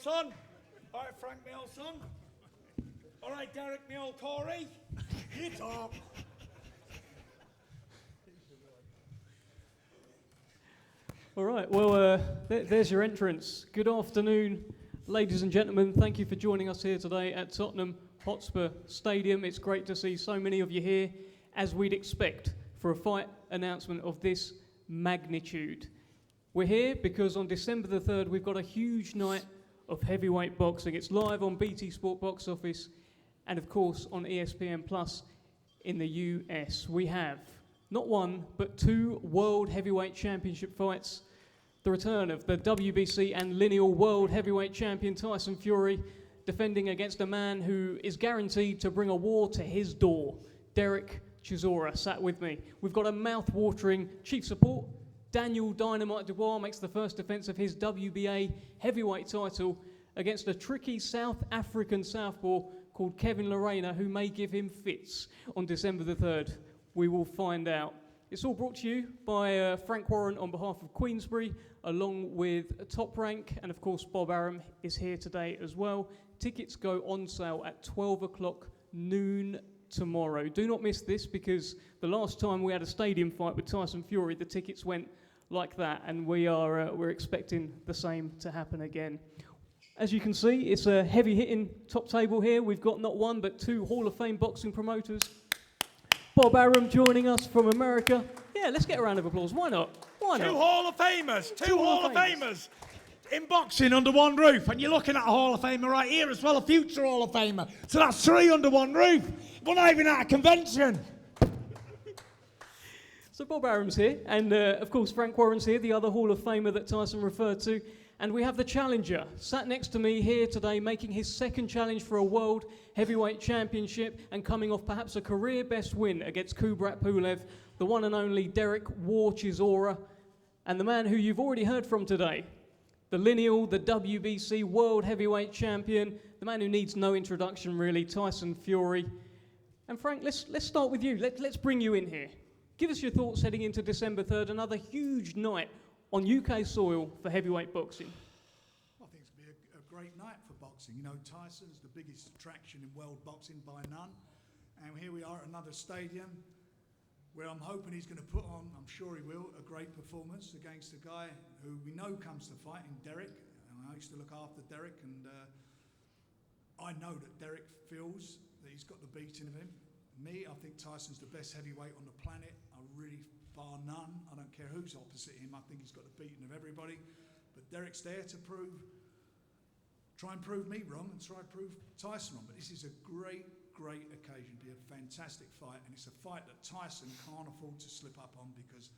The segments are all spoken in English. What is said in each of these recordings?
son. All right, Frank, my old son. All right, Derek, my old Corey. You talk. All right, well, there's your entrance. Good afternoon, ladies and gentlemen. Thank you for joining us here today at Tottenham Hotspur Stadium. It's great to see so many of you here, as we'd expect, for a fight announcement of this magnitude. We're here because on December the 3rd, we've got a huge night of heavyweight boxing. It's live on BT Sport Box Office and, of course, on ESPN Plus in the US. We have not one, but two World Heavyweight Championship fights. The return of the WBC and lineal World Heavyweight Champion Tyson Fury, defending against a man who is guaranteed to bring a war to his door, Derek Chisora, sat with me. We've got a mouth-watering chief support. Daniel Dynamite Dubois makes the first defence of his WBA heavyweight title against a tricky South African southpaw called Kevin Lorena, who may give him fits on December the 3rd. We will find out. It's all brought to you by Frank Warren on behalf of Queensbury, along with Top Rank, and of course Bob Arum is here today as well. Tickets go on sale at 12 o'clock noon tomorrow. Do not miss this, because the last time we had a stadium fight with Tyson Fury, the tickets went like that, and we're expecting the same to happen again. As you can see, it's a heavy-hitting top table here. We've got not one but two Hall of Fame boxing promoters. Bob Arum joining us from America. Yeah, let's get a round of applause. Why not? Why not? Two Hall of Famers. Two Hall of Famers. In boxing under one roof. And you're looking at a Hall of Famer right here as well, a future Hall of Famer. So that's three under one roof. We're not even at a convention. So Bob Arum's here, and of course Frank Warren's here, the other Hall of Famer that Tyson referred to. And we have the challenger sat next to me here today, making his second challenge for a World Heavyweight Championship and coming off perhaps a career best win against Kubrat Pulev, the one and only Derek War Chisora, and the man who you've already heard from today, the lineal, the WBC World Heavyweight Champion, the man who needs no introduction really, Tyson Fury. And Frank, let's start with you. Let's bring you in here. Give us your thoughts heading into December 3rd, another huge night on UK soil for heavyweight boxing. I think it's going to be a great night for boxing. You know, Tyson's the biggest attraction in world boxing by none. And here we are at another stadium where I'm hoping he's going to put on, I'm sure he will, a great performance against a guy who we know comes to fighting, Derek. And I used to look after Derek, and I know that Derek feels that he's got the beating of him. Me, I think Tyson's the best heavyweight on the planet. I really, bar none. I don't care who's opposite him. I think he's got the beating of everybody. But Derek's there to try and prove me wrong and try and prove Tyson wrong. But this is a great occasion. It'll be a fantastic fight. And it's a fight that Tyson can't afford to slip up on, because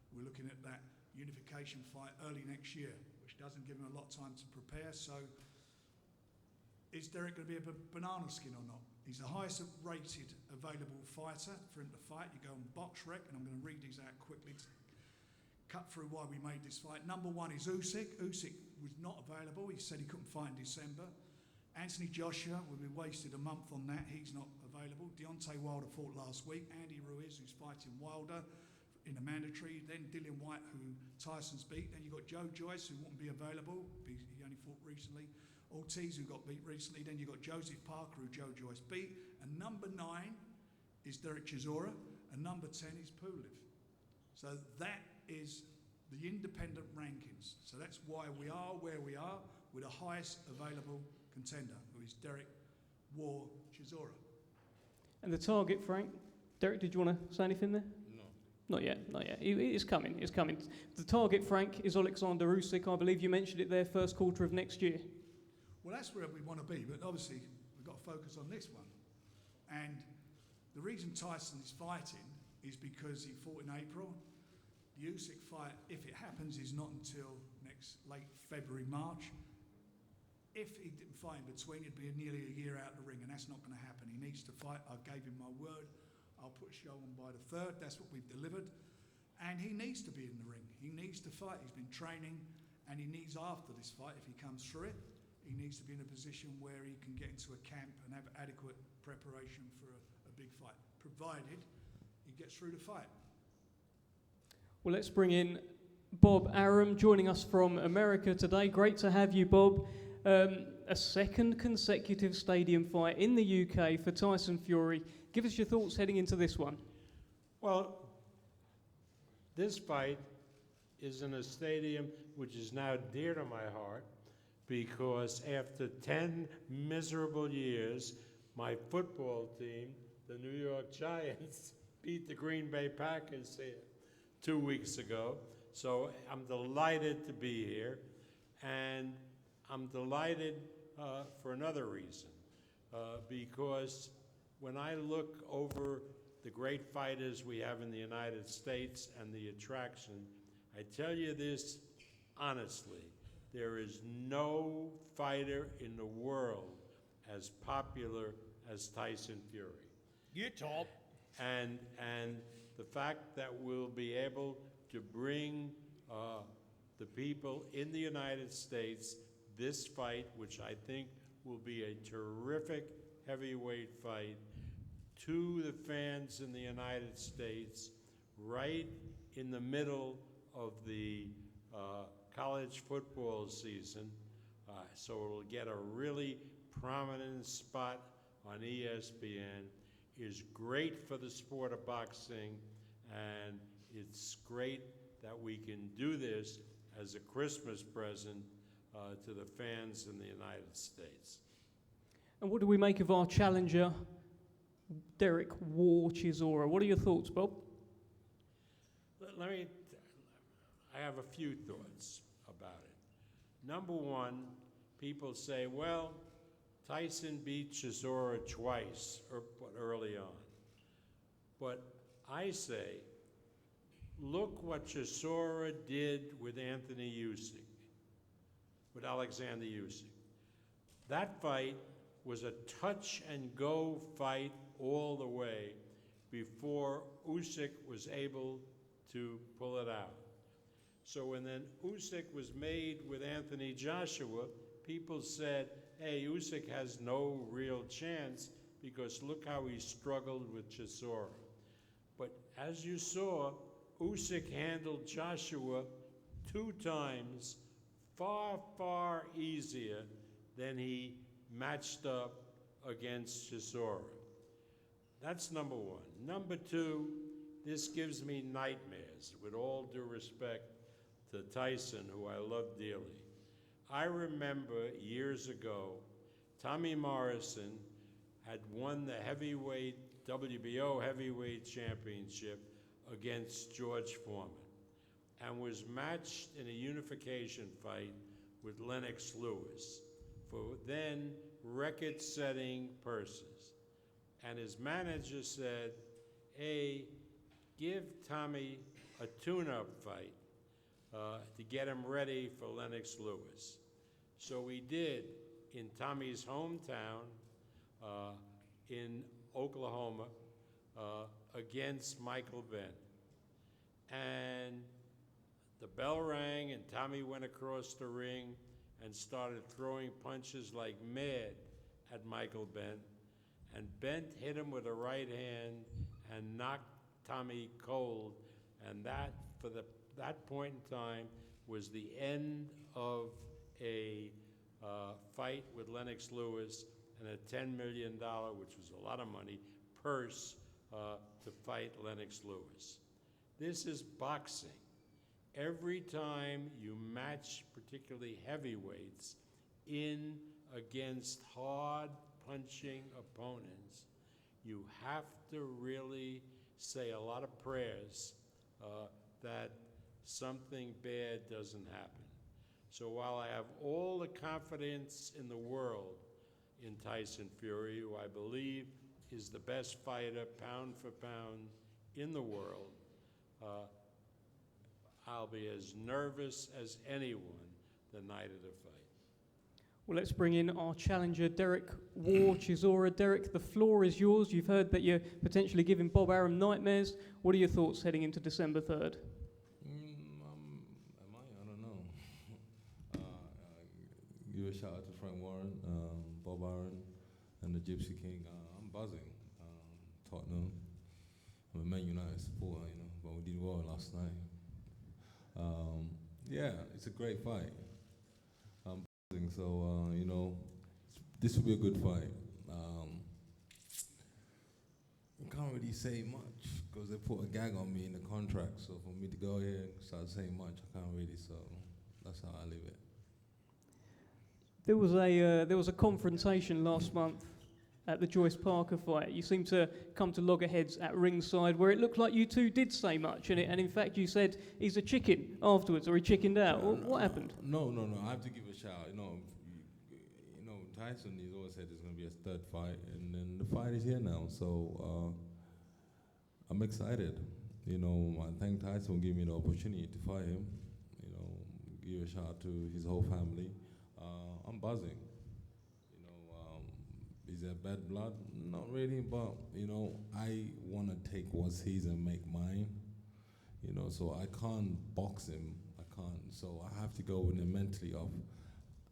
we're looking at that unification fight early next year, which doesn't give him a lot of time to prepare. So is Derek going to be a banana skin or not? He's the highest rated available fighter for him to fight. You go on BoxRec, and I'm going to read these out quickly to cut through why we made this fight. Number one is Usyk. Usyk was not available. He said he couldn't fight in December. Anthony Joshua, we wasted a month on that. He's not available. Deontay Wilder fought last week. Andy Ruiz, who's fighting Wilder in a mandatory. Then Dillian Whyte, who Tyson's beat. Then you've got Joe Joyce, who won't be available. He only fought recently. Ortiz, who got beat recently. Then you've got Joseph Parker, who Joe Joyce beat. And number 9 is Derek Chisora. And number 10 is Pulev. So that is the independent rankings. So that's why we are where we are, with the highest available contender, who is Derek War Chisora. And the target, Frank? Derek, did you want to say anything there? No. Not yet. It's coming. The target, Frank, is Alexander Usyk. I believe you mentioned it there, first quarter of next year. Well, that's where we want to be, but obviously we've got to focus on this one. And the reason Tyson is fighting is because he fought in April. The Usyk fight, if it happens, is not until next late February, March. If he didn't fight in between, it'd be nearly a year out of the ring, and that's not going to happen. He needs to fight. I gave him my word. I'll put a show on by the 3rd. That's what we've delivered. And he needs to be in the ring. He needs to fight. He's been training, and he needs, after this fight, if he comes through it, he needs to be in a position where he can get into a camp and have adequate preparation for a big fight, provided he gets through the fight. Well, let's bring in Bob Arum, joining us from America today. Great to have you, Bob. A second consecutive stadium fight in the UK for Tyson Fury. Give us your thoughts heading into this one. Well, this fight is in a stadium which is now dear to my heart because after 10 miserable years, my football team, the New York Giants, beat the Green Bay Packers here 2 weeks ago. So I'm delighted to be here, and I'm delighted for another reason, because when I look over the great fighters we have in the United States and the attraction, I tell you this honestly, there is no fighter in the world as popular as Tyson Fury. You top. And the fact that we'll be able to bring the people in the United States this fight, which I think will be a terrific heavyweight fight, to the fans in the United States, right in the middle of the college football season, so it'll get a really prominent spot on ESPN, is great for the sport of boxing, and it's great that we can do this as a Christmas present to the fans in the United States. And what do we make of our challenger, Derek War Chisora? What are your thoughts, Bob? I have a few thoughts about it. Number one, people say, well, Tyson beat Chisora twice early on. But I say, look what Chisora did with Anthony Usyk, with Alexander Usyk. That fight was a touch-and-go fight all the way before Usyk was able to pull it out. So when then Usyk was made with Anthony Joshua, people said, hey, Usyk has no real chance because look how he struggled with Chisora. But as you saw, Usyk handled Joshua 2 times far, far easier than he matched up against Chisora. That's number one. Number two, this gives me nightmares, with all due respect to Tyson, who I love dearly. I remember years ago, Tommy Morrison had won the heavyweight, WBO heavyweight championship against George Foreman and was matched in a unification fight with Lennox Lewis for then record-setting purses. And his manager said, hey, give Tommy a tune-up fight to get him ready for Lennox Lewis. So we did in Tommy's hometown in Oklahoma against Michael Benn. And the bell rang and Tommy went across the ring and started throwing punches like mad at Michael Benn. And Bent hit him with a right hand and knocked Tommy cold. And that, for that point in time, was the end of a fight with Lennox Lewis and a $10 million, which was a lot of money, purse to fight Lennox Lewis. This is boxing. Every time you match particularly heavyweights in against hard punching opponents, you have to really say a lot of prayers that something bad doesn't happen. So while I have all the confidence in the world in Tyson Fury, who I believe is the best fighter pound for pound in the world, I'll be as nervous as anyone the night of the fight. Well, let's bring in our challenger, Derek War Chisora. Derek, the floor is yours. You've heard that you're potentially giving Bob Arum nightmares. What are your thoughts heading into December 3rd? I don't know. Give a shout out to Frank Warren, Bob Arum, and the Gypsy King. I'm buzzing. Tottenham. I'm a Man United supporter, you know, but we did well last night. Yeah, it's a great fight. So, you know, this will be a good fight. I can't really say much because they put a gag on me in the contract. So for me to go here and start saying much, I can't really. So that's how I leave it. There was a confrontation last month at the Joyce Parker fight. You seem to come to loggerheads at ringside where it looked like you two did say much, and in fact you said he's a chicken afterwards, or he chickened out. What happened? No. I have to give a shout. You know, Tyson. He's always said there's going to be a third fight, and then the fight is here now. So I'm excited. You know, I thank Tyson for giving me the opportunity to fight him. You know, give a shout out to his whole family. I'm buzzing. Is there bad blood? Not really, but, you know, I want to take what's his and make mine. You know, so I can't box him. I can't. So I have to go with him mentally of,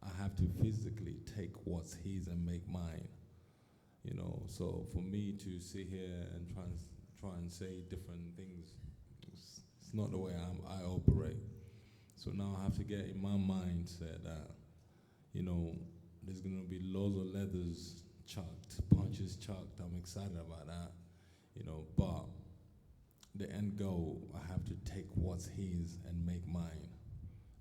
I have to physically take what's his and make mine. You know, so for me to sit here and try and say different things, it's not the way I operate. So now I have to get in my mindset that, you know, there's going to be loads of leathers chucked, punches chucked. I'm excited about that, you know, but the end goal, I have to take what's his and make mine.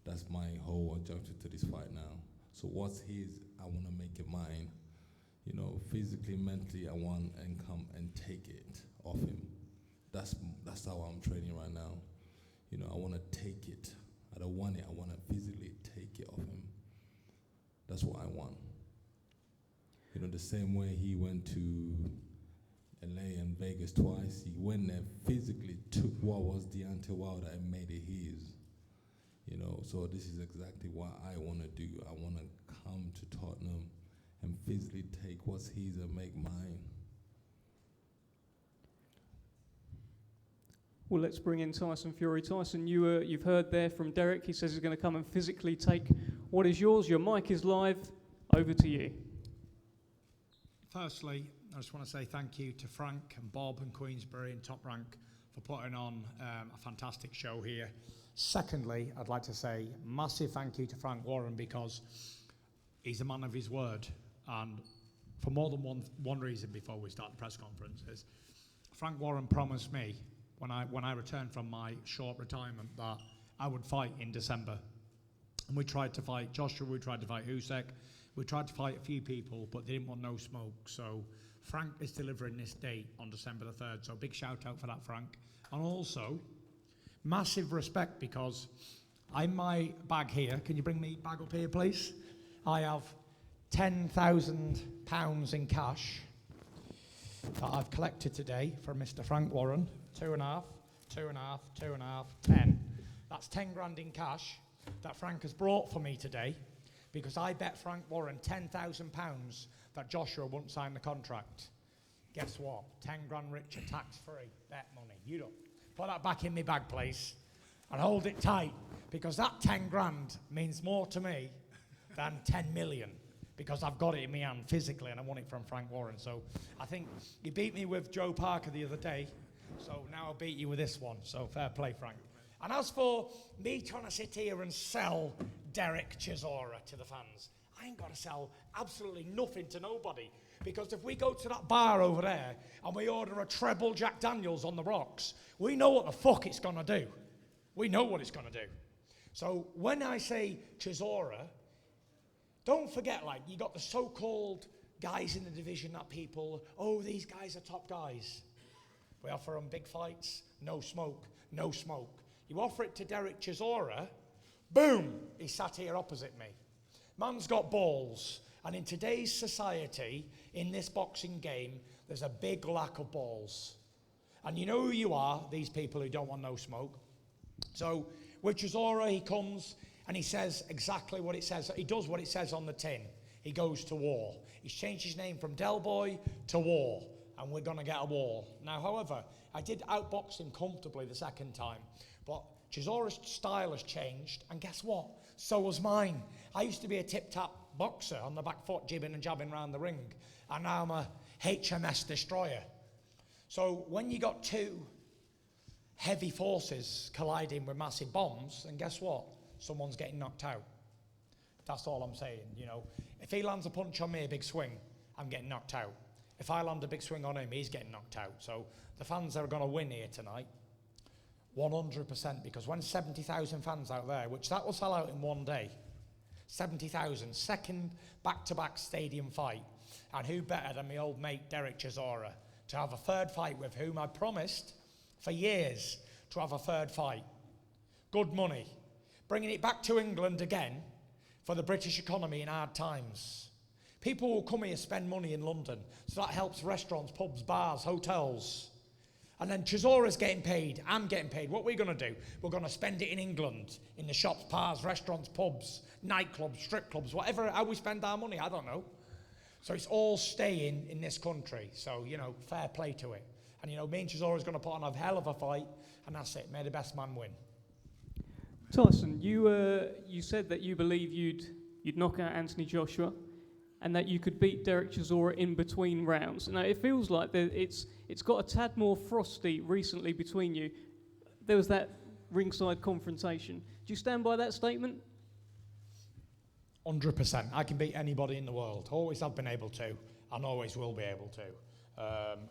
That's my whole objective to this fight now. So what's his, I want to make it mine. You know, physically, mentally, I want and come and take it off him. That's how I'm training right now. You know, I want to take it. I don't want it. I want to physically take it off him. That's what I want. You know, the same way he went to LA and Vegas twice, he went there, physically took what was Deontay Wilder and made it his. You know, so this is exactly what I want to do. I want to come to Tottenham and physically take what's his and make mine. Well, let's bring in Tyson Fury. Tyson, you've heard there from Derek. He says he's going to come and physically take what is yours. Your mic is live. Over to you. Firstly, I just want to say thank you to Frank and Bob and Queensbury and Top Rank for putting on a fantastic show here. Secondly, I'd like to say massive thank you to Frank Warren because he's a man of his word, and for more than one reason before we start the press conferences. Frank Warren promised me when I returned from my short retirement that I would fight in December. And we tried to fight Joshua, we tried to fight Usyk, we tried to fight a few people, but they didn't want no smoke. So Frank is delivering this date on December the 3rd. So big shout out for that, Frank. And also, massive respect because in my bag here, can you bring me bag up here, please? I have £10,000 in cash that I've collected today from Mr. Frank Warren. 2.5, 2.5, 2.5, 10. That's 10 grand in cash that Frank has brought for me today because I bet Frank Warren £10,000 that Joshua won't sign the contract. Guess what? 10 grand richer, tax-free, bet money. You don't. Put that back in my bag, please, and hold it tight because that 10 grand means more to me than 10 million because I've got it in my hand physically and I want it from Frank Warren. So I think you beat me with Joe Parker the other day, so now I'll beat you with this one. So fair play, Frank. And as for me trying to sit here and sell Derek Chisora to the fans, I ain't got to sell absolutely nothing to nobody because if we go to that bar over there and we order a treble Jack Daniels on the rocks, we know what the fuck it's going to do. We know what it's going to do. So when I say Chisora, don't forget, like, you got the so-called guys in the division that people, oh, these guys are top guys. We offer them big fights, no smoke, no smoke. You offer it to Derek Chisora, boom, he sat here opposite me. Man's got balls, and in today's society, in this boxing game, there's a big lack of balls. And you know who you are, these people who don't want no smoke. So with Chisora, he comes and he says exactly what it says. He does what it says on the tin. He goes to war. He's changed his name from Del Boy to War, and we're going to get a war. Now, however, I did outbox him comfortably the second time, but Chisora's style has changed, and guess what? So was mine. I used to be a tip-tap boxer on the back foot, jibbing and jabbing around the ring, and now I'm a HMS destroyer. So when you got two heavy forces colliding with massive bombs, and guess what? Someone's getting knocked out. That's all I'm saying, you know. If he lands a punch on me, a big swing, I'm getting knocked out. If I land a big swing on him, he's getting knocked out. So the fans are going to win here tonight, 100%, because when 70,000 fans out there, which that will sell out in one day, 70,000, second back-to-back stadium fight, and who better than my old mate Derek Chisora to have a third fight with, whom I promised for years to have a third fight. Good money. Bringing it back to England again for the British economy in hard times. People will come here, spend money in London, so that helps restaurants, pubs, bars, hotels. And then Chisora's getting paid, I'm getting paid. What are we going to do? We're going to spend it in England, in the shops, bars, restaurants, pubs, nightclubs, strip clubs, whatever, how we spend our money, I don't know. So it's all staying in this country. So, you know, fair play to it. And, you know, me and Chisora's going to put on a hell of a fight, and that's it. May the best man win. Tyson, you said that you believe you'd knock out Anthony Joshua, and that you could beat Derek Chisora in between rounds. Now it feels like it's got a tad more frosty recently between you. There was that ringside confrontation. Do you stand by that statement? 100%. I can beat anybody in the world. Always have been able to, and always will be able to.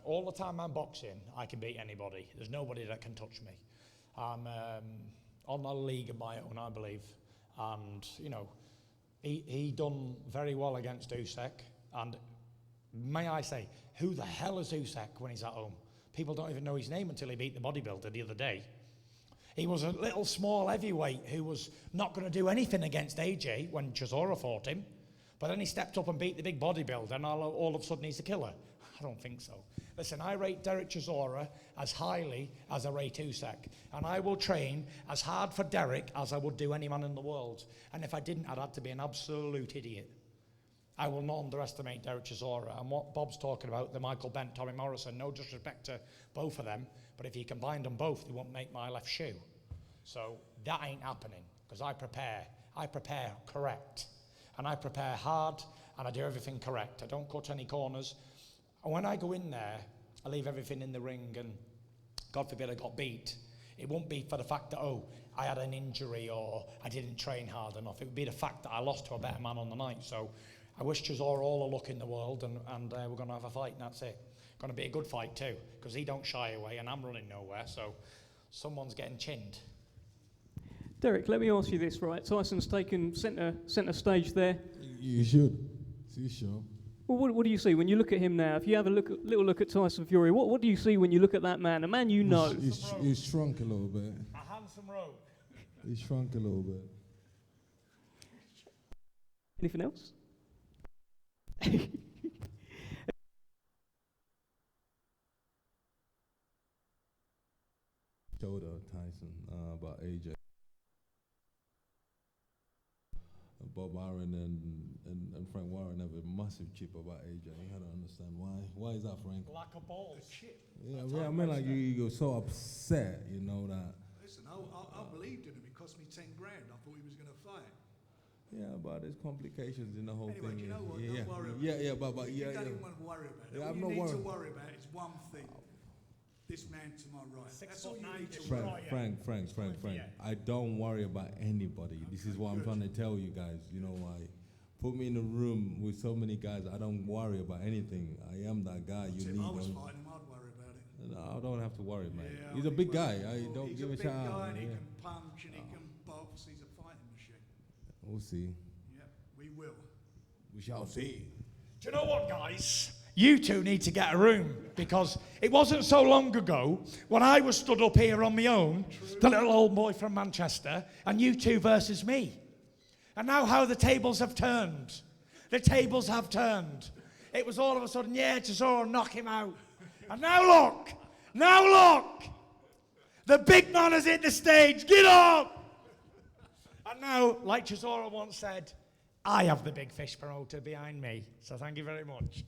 All the time I'm boxing, I can beat anybody. There's nobody that can touch me. I'm on a league of my own, I believe. And, you know, he done very well against Usyk. And may I say, who the hell is Usyk when he's at home? People don't even know his name until he beat the bodybuilder the other day. He was a little small heavyweight who was not going to do anything against AJ when Chisora fought him. But then he stepped up and beat the big bodybuilder, and all of a sudden he's a killer. I don't think so. Listen, I rate Derek Chisora as highly as I rate Usyk. And I will train as hard for Derek as I would do any man in the world. And if I didn't, I'd have to be an absolute idiot. I will not underestimate Derek Chisora. And what Bob's talking about, the Michael Bent, Tommy Morrison, no disrespect to both of them, but if you combined them both, they won't make my left shoe. So that ain't happening, because I prepare correct. And I prepare hard, and I do everything correct. I don't cut any corners. And when I go in there, I leave everything in the ring, and God forbid I got beat. It won't be for the fact that, oh, I had an injury or I didn't train hard enough. It would be the fact that I lost to a better man on the night. So I wish Chisora all the luck in the world, and we're going to have a fight, and that's it. Going to be a good fight too, because he don't shy away, and I'm running nowhere, so someone's getting chinned. Derek, let me ask you this, right? Tyson's taken centre stage there. You should. See, sure. Well, what do you see when you look at him now? If you have a little look at Tyson Fury, what do you see when you look at that man? A man you know. He's shrunk a little bit. A handsome rogue. He's shrunk a little bit. Anything else? Showdown, Tyson, about AJ. Bob Aaron and Frank Warren have a massive chip about AJ. You gotta understand why. Why is that, Frank? Like a ball. Chip. Yeah, I mean, like you're so upset, you know that. Listen, I believed in him. It cost me 10 grand. I thought he was going to fight. Yeah, but there's complications in the whole Anyway, thing. you know what? Yeah, Don't worry about yeah, it. but You yeah, don't yeah. even want to worry about it. Yeah, All I'm you not need worried. to worry about is one thing. This man to my right. That's all you need to worry about. Frank. I don't worry about anybody. This is what I'm trying to tell you guys. You know why? Put me in a room with so many guys. I don't worry about anything. I am that guy you If need. I was fighting him, I'd worry about it. No, I don't have to worry, man. Yeah, He's I a big think guy. well, I don't give a He's a shit. big guy, and he Yeah. can punch and he can box. He's a fighting machine. We'll see. Yeah, we will. We shall see. Do you know what, guys? You two need to get a room, because it wasn't so long ago when I was stood up here on my own, the little old boy from Manchester, and you two versus me. And now how the tables have turned. The tables have turned. It was all of a sudden, yeah, Chisora, knock him out. And now look, the big man is in the stage, get up! And now, like Chisora once said, I have the big fish promoter behind me. So thank you very much.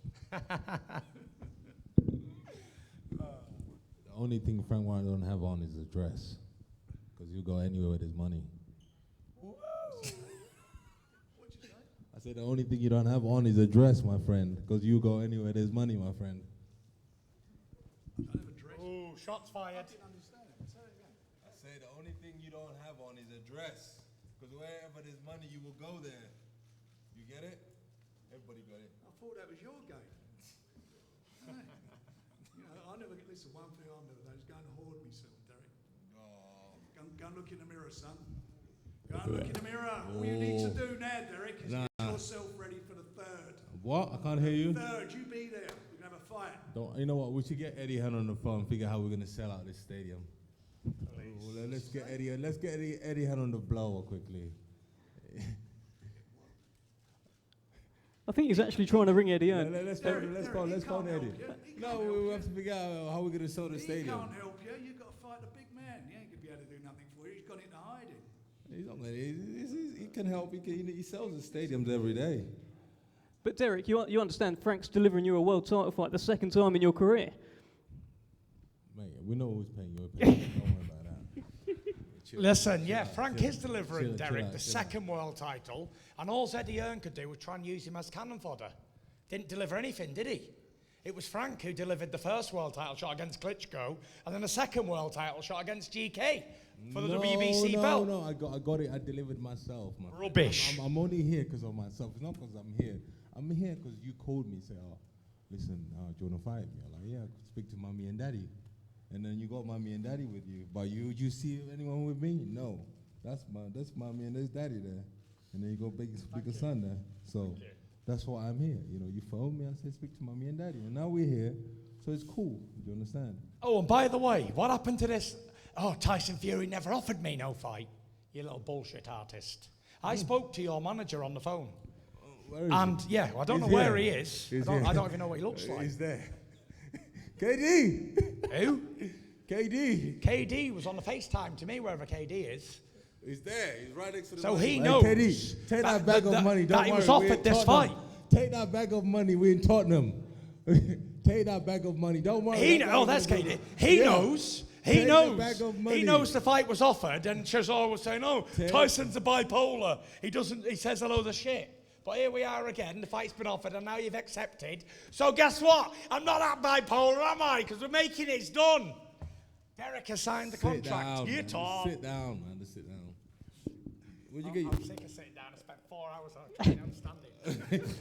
The only thing Frank Warren don't have on is a dress, because you go anywhere with his money. I said the only thing you don't have on is a dress, my friend, because you go anywhere there's money, my friend. I don't have a dress. Ooh, shots fired. I didn't understand it. Say it again. I say the only thing you don't have on is a dress, because wherever there's money, you will go there. get it? Everybody got it. I thought that was your game. Right. You know, I never listen. One thing I never do is go and hoard myself, Derek. Oh. Go and look in the mirror, son. Go and look in the mirror. All you need to do now, Derek, is get yourself ready for the third. What? I can't hear you. Third, you be there. We're gonna have a fight. You know what? We should get Eddie Hearn on the phone and figure out how we're gonna sell out this stadium. Well, let's get Eddie Hearn on the blower quickly. I think he's actually trying to ring Eddie Hearn. Let's phone Eddie. No, we have to figure out how we're gonna sell the stadium. He can't help you. You've got to fight the big man. He ain't gonna be able to do nothing for you. He's gone into hiding. He's not gonna. He can help. He sells the stadiums every day. But Derek, you understand Frank's delivering you a world title fight the second time in your career. Mate, we know who's paying your pay. Don't worry about that. Listen, yeah, Frank is delivering chill Derek out, the chill out. second world title, and all Eddie Hearn could do was try and use him as cannon fodder. Didn't deliver anything, did he? It was Frank who delivered the first world title shot against Klitschko, and then the second world title shot against GK for the WBC belt. No, I got it. I delivered myself, man. Rubbish. I'm only here because of myself. It's not because I'm here. I'm here because you called me, say, oh, listen, do you want to fight me? I'm like, yeah, I could speak to mommy and daddy. And then you got mommy and daddy with you. But you see anyone with me? No. That's mommy and there's daddy there. And then you got bigger son there. So that's why I'm here. You know, you phone me and say, speak to mommy and daddy. And now we're here, so it's cool. Do you understand? Oh, and by the way, what happened to this? Oh, Tyson Fury never offered me no fight. You little bullshit artist. I spoke to your manager on the phone. And he? yeah, I don't know He's where here. he is. He's I here. don't even know what he looks like. He's there. KD! Who? KD! KD was on the FaceTime to me, wherever KD is. He's there. He's right next to the So money. he Hey, knows KD, take that bag of money. Don't that he worry. was we're offered in this Tottenham. fight. Take that bag of money. We're in Tottenham. Take that bag of money. Don't worry. That's KD. He knows. He Take the knows. bag of money. He knows the fight was offered, and Chisora was saying, "Oh, Tyson's a bipolar. He doesn't. He says a load of shit." But here we are again. The fight's been offered, and now you've accepted. So guess what? I'm not that bipolar, am I? Because we're making it. It's done. Derek has signed the contract. Down, You man. talk. Sit down, man. Just sit down. Where'd you I'm get? sick of sitting down. I spent 4 hours on a train. I'm standing.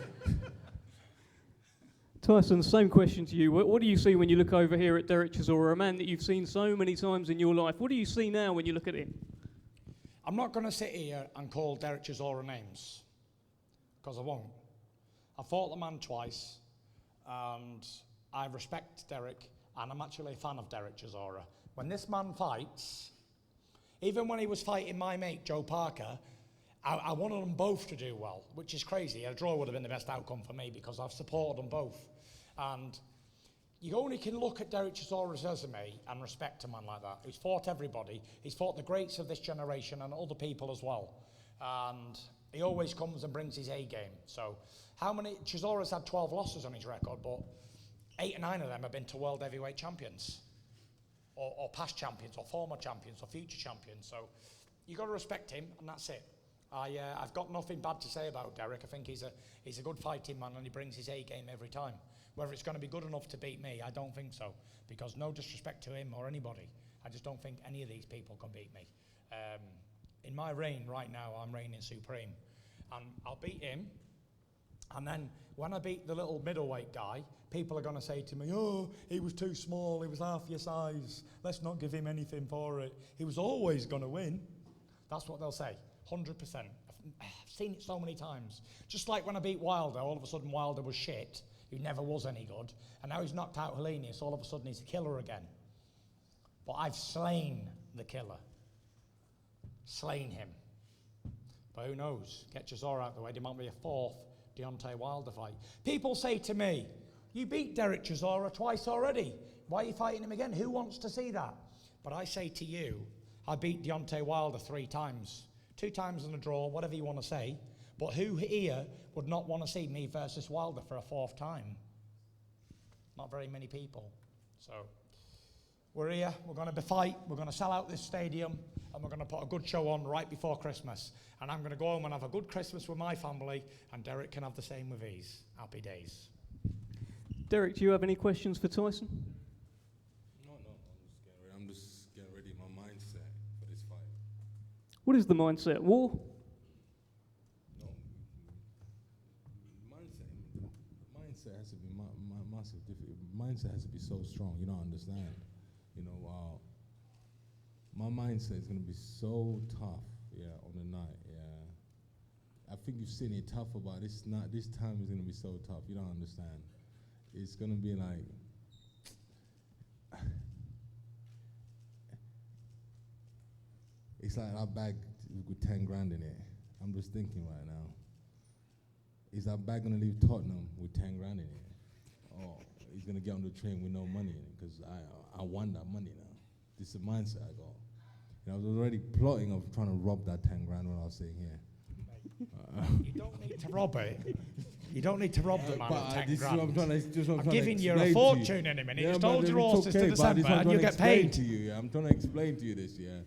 Tyson, same question to you. What do you see when you look over here at Derek Chisora, a man that you've seen so many times in your life? What do you see now when you look at him? I'm not going to sit here and call Derek Chisora names, because I won't. I fought the man twice, and I respect Derek, and I'm actually a fan of Derek Chisora. When this man fights, even when he was fighting my mate Joe Parker, I wanted them both to do well, which is crazy. A draw would have been the best outcome for me because I've supported them both. And you only can look at Derek Chisora's resume and respect a man like that. He's fought everybody. He's fought the greats of this generation and other people as well. And he always comes and brings his A game. So Chisora's had 12 losses on his record, but 8 or 9 of them have been to world heavyweight champions, or past champions, or former champions, or future champions. So you got to respect him, and that's it. I've got nothing bad to say about Derek. I think he's a good fighting man, and he brings his A game every time. Whether it's going to be good enough to beat me, I don't think so. Because no disrespect to him or anybody, I just don't think any of these people can beat me. In my reign right now, I'm reigning supreme, and I'll beat him. And then when I beat the little middleweight guy, people are going to say to me, "Oh, he was too small. He was half your size. Let's not give him anything for it. He was always going to win." That's what they'll say. 100%. I've seen it so many times. Just like when I beat Wilder, all of a sudden Wilder was shit. He never was any good. And now he's knocked out Helenius, so all of a sudden he's a killer again. But I've slain the killer. Slain him. But who knows? Get Chisora out of the way. There might be a 4th Deontay Wilder fight. People say to me, "You beat Derek Chisora twice already. Why are you fighting him again? Who wants to see that?" But I say to you, I beat Deontay Wilder 3 times. 2 times in a draw, whatever you want to say. But who here would not want to see me versus Wilder for a 4th time? Not very many people. So we're here, we're going to fight, we're going to sell out this stadium, and we're going to put a good show on right before Christmas. And I'm going to go home and have a good Christmas with my family, and Derek can have the same with his. Happy days. Derek, do you have any questions for Tyson? No, I'm just getting ready my mindset for this fight. What is the mindset? War? No, massive. Mindset has to be so strong. You don't understand. You know, my mindset is gonna be so tough. Yeah, on the night. Yeah, I think you've seen it tough about this. Not this time is gonna be so tough. You don't understand. It's gonna be like. It's like our bag with 10 grand in it. I'm just thinking right now. Is our bag gonna leave Tottenham with 10 grand in it? Or he's gonna get on the train with no money in it? Because I want that money now. This is the mindset I got. You know, I was already plotting of trying to rob that 10 grand when I was sitting here. You don't need to rob it. You don't need to rob the man of 10 this grand. is what I'm trying to, I'm giving you a fortune in a minute. Just hold your horses to December and you get paid. To you, yeah. I'm trying to explain to you this, yeah.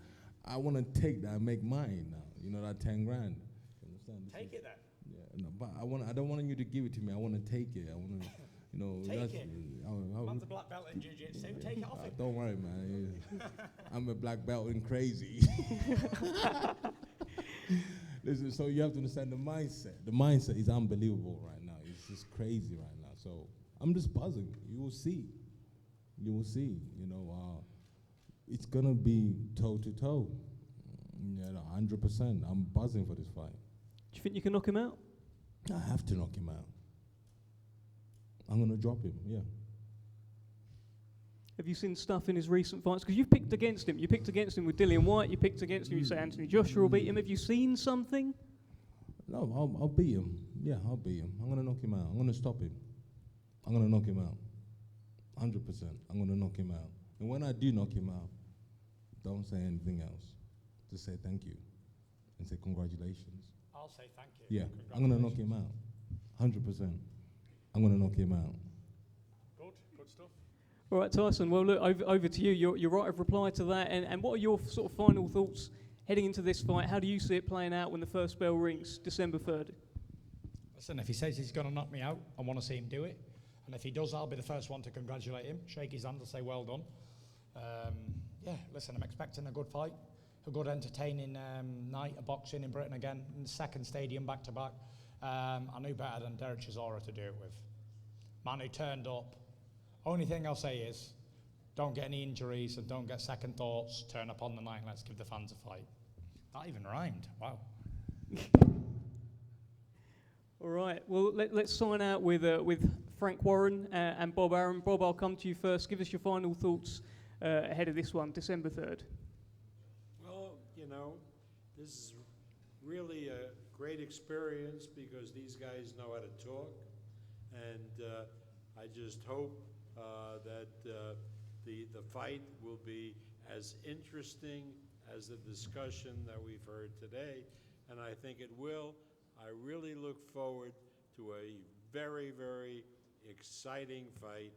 I want to take that and make mine now. You know, that 10 grand. You understand? Take it then. Yeah, no, but I don't want you to give it to me. I want to take it. I want to, you know. Take it. Man's a black belt in jiu-jitsu. Take it off him. Don't worry, man. I'm a black belt in crazy. Listen, so you have to understand the mindset. The mindset is unbelievable right now. It's just crazy right now. So I'm just buzzing. You will see. You will see. You know, it's gonna be toe to toe. Yeah, 100%. I'm buzzing for this fight. Do you think you can knock him out? I have to knock him out. I'm gonna drop him. Yeah. Have you seen stuff in his recent fights? Because you've picked against him. You picked against him with Dillian White. You picked against him. You say Anthony Joshua will beat him. Have you seen something? No, I'll beat him. Yeah, I'll beat him. I'm gonna knock him out. I'm gonna stop him. I'm gonna knock him out. 100%. I'm gonna knock him out. And when I do knock him out, don't say anything else. Just say thank you and say congratulations. I'll say thank you. Yeah, I'm gonna knock him out. 100%. I'm gonna knock him out. Good stuff. All right, Tyson. Well, look, over to you. You're right of reply to that. And what are your sort of final thoughts heading into this fight? How do you see it playing out when the first bell rings, December 3rd? Listen, if he says he's going to knock me out, I want to see him do it. And if he does, I'll be the first one to congratulate him, shake his hand and say well done. Yeah, listen, I'm expecting a good fight, a good entertaining night of boxing in Britain again, in the second stadium back-to-back. I knew better than Derek Chisora to do it with. Man who turned up. Only thing I'll say is, don't get any injuries and don't get second thoughts. Turn up on the night and let's give the fans a fight. That even rhymed. Wow. All right. Well, let's sign out with Frank Warren and Bob Arum. Bob, I'll come to you first. Give us your final thoughts ahead of this one, December 3rd. Well, you know, this is really a great experience because these guys know how to talk. And I just hope that the fight will be as interesting as the discussion that we've heard today. And I think it will. I really look forward to a very, very exciting fight.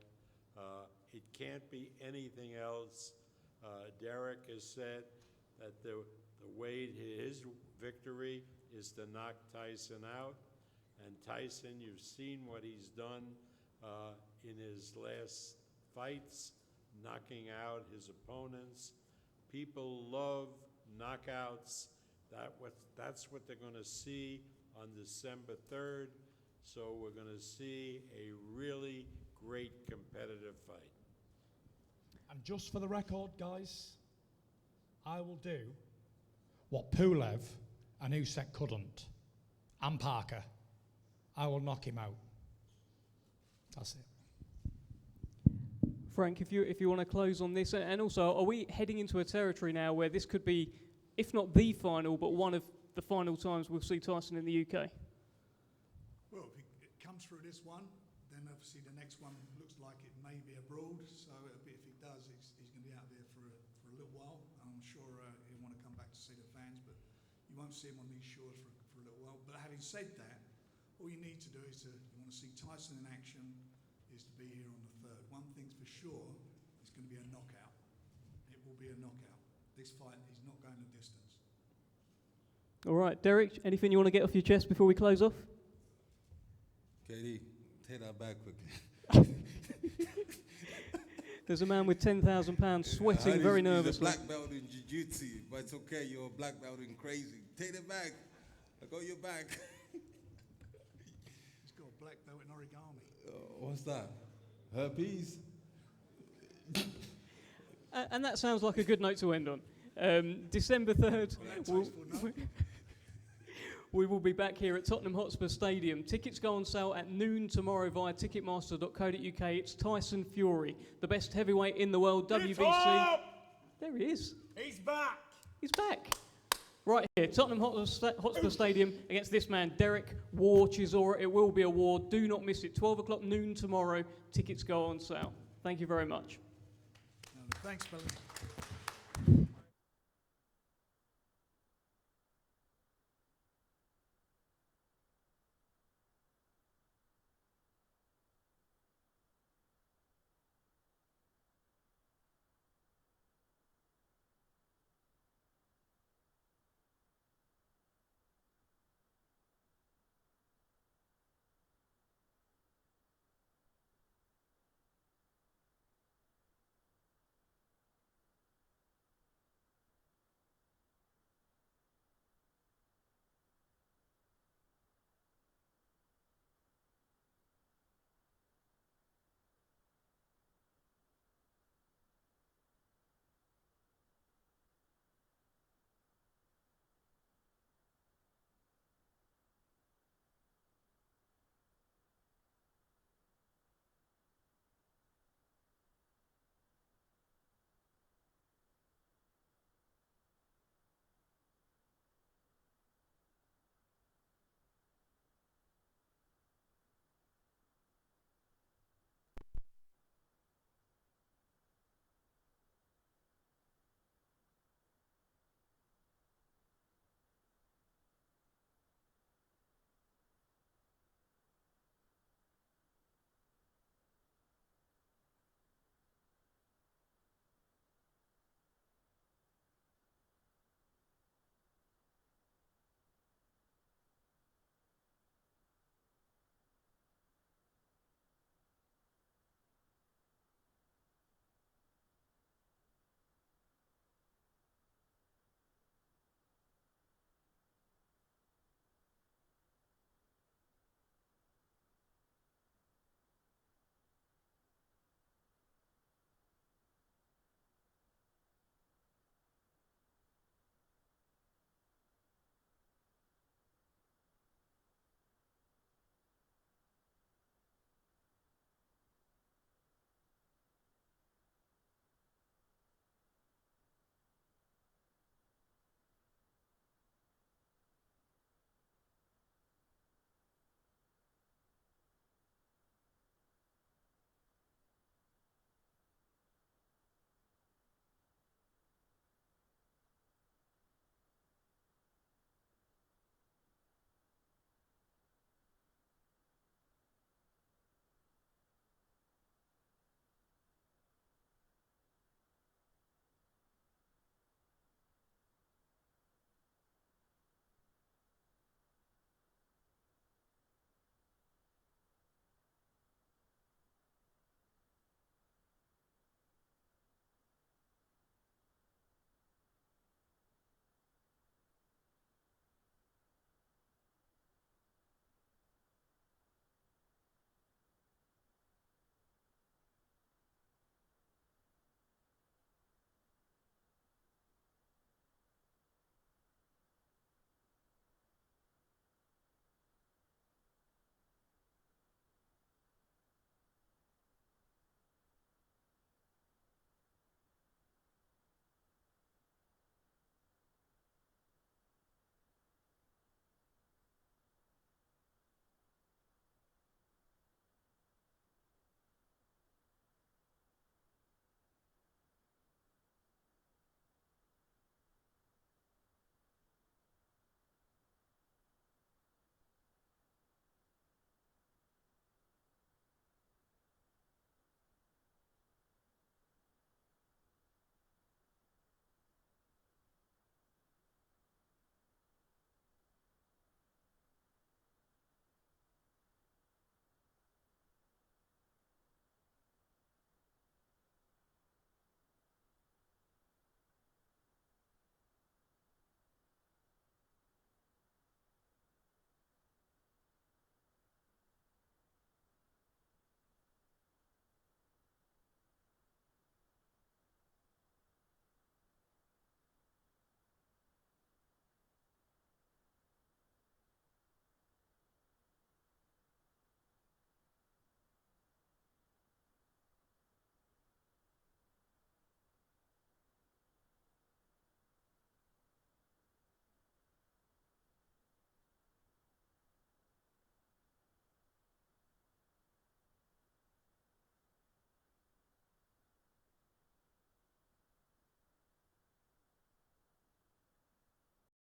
It can't be anything else. Derek has said that the way his victory is to knock Tyson out. And Tyson, you've seen what he's done in his last fights, knocking out his opponents. People love knockouts. That's what they're going to see on December 3rd. So we're going to see a really great competitive fight. And just for the record, guys, I will do what Pulev and Usyk couldn't, and Parker. I will knock him out. That's it. Frank, if you want to close on this, and also, are we heading into a territory now where this could be, if not the final, but one of the final times we'll see Tyson in the UK? Well, if it comes through this one, then obviously the next one looks like it may be abroad. So if he does, he's going to be out there for a little while. I'm sure he'll want to come back to see the fans, but you won't see him on these shores for a little while. But having said that, all you need to do is you want to see Tyson in action, is to be here on the 3rd. One thing's for sure, it's going to be a knockout. It will be a knockout. This fight is not going the distance. All right, Derek, anything you want to get off your chest before we close off? KD, take that back quickly. There's a man with £10,000 sweating very nervously. He's a black belt in jiu-jitsu, but it's okay. You're a black belt in crazy. Take it back. I got your back. He's got a black belt in origami. What's that? Peace. And that sounds like a good note to end on. December 3rd, we will be back here at Tottenham Hotspur Stadium. Tickets go on sale at noon tomorrow via ticketmaster.co.uk. It's Tyson Fury, the best heavyweight in the world, WBC. There he is. He's back. He's back. Right here, Tottenham Hotspur Stadium against this man, Derek War Chisora. It will be a war. Do not miss it. 12 o'clock noon tomorrow. Tickets go on sale. Thank you very much. Thanks, fellas.